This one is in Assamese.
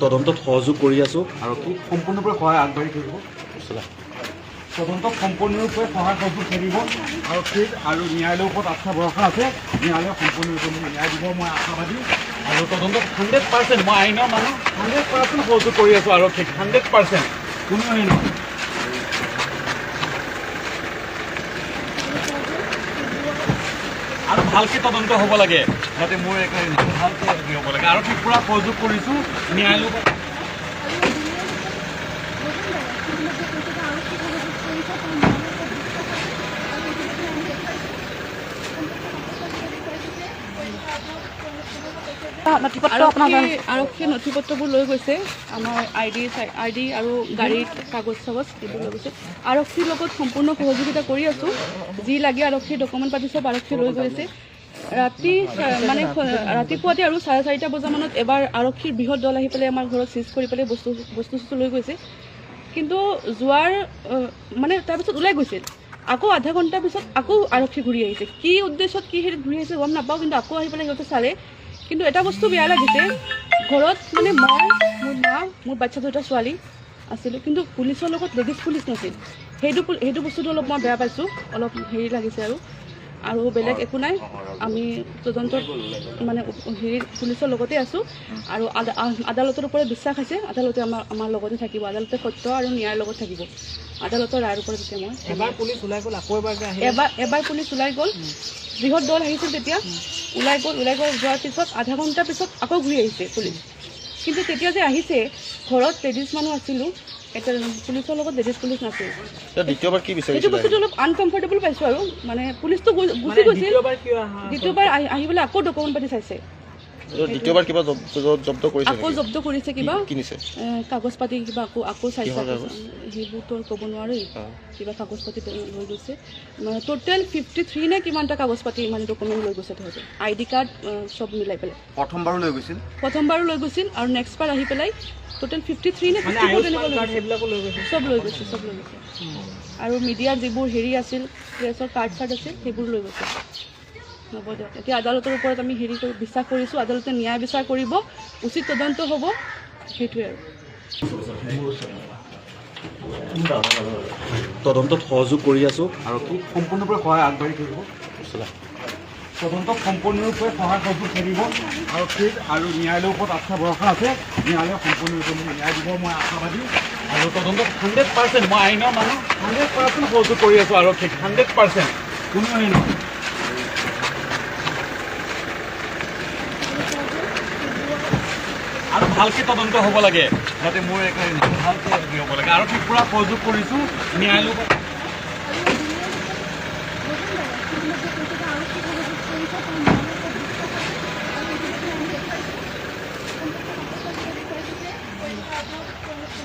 তদন্তত সহযোগ কৰি আছোঁ আৰক্ষী সম্পূৰ্ণৰূপে সহায় আগবাঢ়ি থাকিব। তদন্তক সম্পূৰ্ণৰূপে সহায় সহযোগ থাকিব আৰক্ষীৰ আৰু ন্যায়ালয়ৰ ওপৰত আস্থা ভৰসা আছে। ন্যায়ালয়ে সম্পূৰ্ণৰূপে মোক ন্যায় দিব, মই আশাবাদী। আৰু তদন্তত 100% মই আইনৰ মানুহ 100% সহযোগ কৰি আছোঁ আৰক্ষীক, 100% কোনো হেৰি নহয়। আৰু ভালকৈ তদন্ত হ'ব লাগে, যাতে মোৰ একো ভালকৈ হ'ব লাগে। আৰক্ষীক পূৰা সহযোগ কৰিছোঁ ন্যায়ালয়ৰ আৰক্ষীয়ে নথিপত্ৰবোৰ লৈ গৈছে, আমাৰ আই ডি আৰু গাড়ীত কাগজ চাগজ এইবোৰ লৈ গৈছে। আৰক্ষীৰ লগত সম্পূৰ্ণ সহযোগিতা কৰি আছোঁ। যি লাগে আৰক্ষীৰ ডকুমেণ্ট পাতি চব আৰক্ষীয়ে লৈ গৈছে। ৰাতিপুৱাতে আৰু 4:30 বজামানত এবাৰ আৰক্ষীৰ বৃহৎ দল আহি পেলাই আমাৰ ঘৰত চিজ কৰি পেলাই বস্তু লৈ গৈছে। কিন্তু যোৱাৰ তাৰপিছত ওলাই গৈছিল, আকৌ আধা ঘণ্টাৰ পিছত আকৌ আৰক্ষী ঘূৰি আহিছে। কি উদ্দেশ্যত কি হেৰিত ঘূৰি আহিছে গম নাপাওঁ, কিন্তু আকৌ আহি পেলাই সিহঁতে চালে। কিন্তু এটা বস্তু বেয়া লাগিছে, ঘৰত মই, মোৰ মা, মোৰ বাচ্ছা দুটা ছোৱালী আছিলোঁ, কিন্তু পুলিচৰ লগত লেডিজ পুলিচ নাছিল। সেইটো বস্তুটো অলপ মই বেয়া পাইছোঁ, অলপ হেৰি লাগিছে। আৰু বেলেগ একো নাই। আমি তদন্তত পুলিচৰ লগতে আছোঁ। আৰু আদালতৰ ওপৰত বিশ্বাস আছে, আদালতে আমাৰ লগতে থাকিব। আদালতে সত্য আৰু ন্যায়ৰ লগত থাকিব। আদালতৰ ৰায়ৰ ওপৰত এতিয়া মই এবাৰ পুলিচ ওলাই গ'ল, আকৌ এবাৰ পুলিচ ওলাই গ'ল, বৃহৎ দল আহিছিল তেতিয়া, ওলাই গ'ল যোৱাৰ পিছত আধা ঘণ্টাৰ পিছত আকৌ ঘূৰি আহিছে পুলিচ। কিন্তু তেতিয়া যে আহিছে, ঘৰত লেডিজ মানুহ আছিলোঁ, এটা পুলিচৰ লগত লেডিজ পুলিচ নাছিল। দ্বিতীয়বাৰ কি বিচাৰিছে? সেইটো বস্তুটো অলপ আনকমফৰ্টেবল পাইছোঁ। আৰু পুলিচটো গুচি গৈছিল, দ্বিতীয়বাৰ আহি পেলাই আকৌ ডকুমেণ্ট পাতি চাইছে। দ্বিতীয়বাৰ কিবা জব্দ কৰিছে? আকৌ জব্দ কৰিছে কিবা কিনিছে কাগজ পাতি, কিবা আকৌ চাইছে। সেইবোৰতো ক'ব নোৱাৰি, কিবা কাগজ পাতি লৈ গৈছে। টোটেল 53 নে কিমানটা কাগজ পাতি ডকুমেণ্ট লৈ গৈছে তাহাঁতে, ID কাৰ্ড চব মিলাই পেলাই। প্ৰথমবাৰো লৈ গৈছিল আৰু নেক্সট বাৰ আহি পেলাই টোটেল 53 নে 54 চব লৈ গৈছে। আৰু মিডিয়াৰ যিবোৰ হেৰি আছিল, প্ৰেছৰ কাৰ্ড আছিল, সেইবোৰ লৈ গৈছে। হ'ব দিয়ক, এতিয়া আদালতৰ ওপৰত আমি বিশ্বাস কৰিছোঁ। আদালতে ন্যায় বিচাৰ কৰিব, উচিত তদন্ত হ'ব, সেইটোৱে আৰু। তদন্তত সহযোগ কৰি আছোঁ আৰক্ষী সম্পূৰ্ণৰূপে সহায় আগবাঢ়ি থাকিব। তদন্তক সম্পূৰ্ণৰূপে সহায় সহযোগ থাকিব আৰক্ষীৰ আৰু ন্যায়ালয়ৰ ওপৰত আস্থা ভৰসা আছে। ন্যায়ালয়ে সম্পূৰ্ণৰূপে মোক ন্যায় দিব, মই আশাবাদী। আৰু তদন্তত 100% মই আইনৰ মানুহ 100% সহযোগ কৰি আছোঁ আৰক্ষীক, 100% কোনো হেৰি নহয়। আৰু ভালকৈ তদন্ত হ'ব লাগে, যাতে মোৰ একো ভালকৈ হ'ব লাগে। আৰক্ষীক পূৰা সহযোগ কৰিছোঁ ন্যায়ালয়ৰ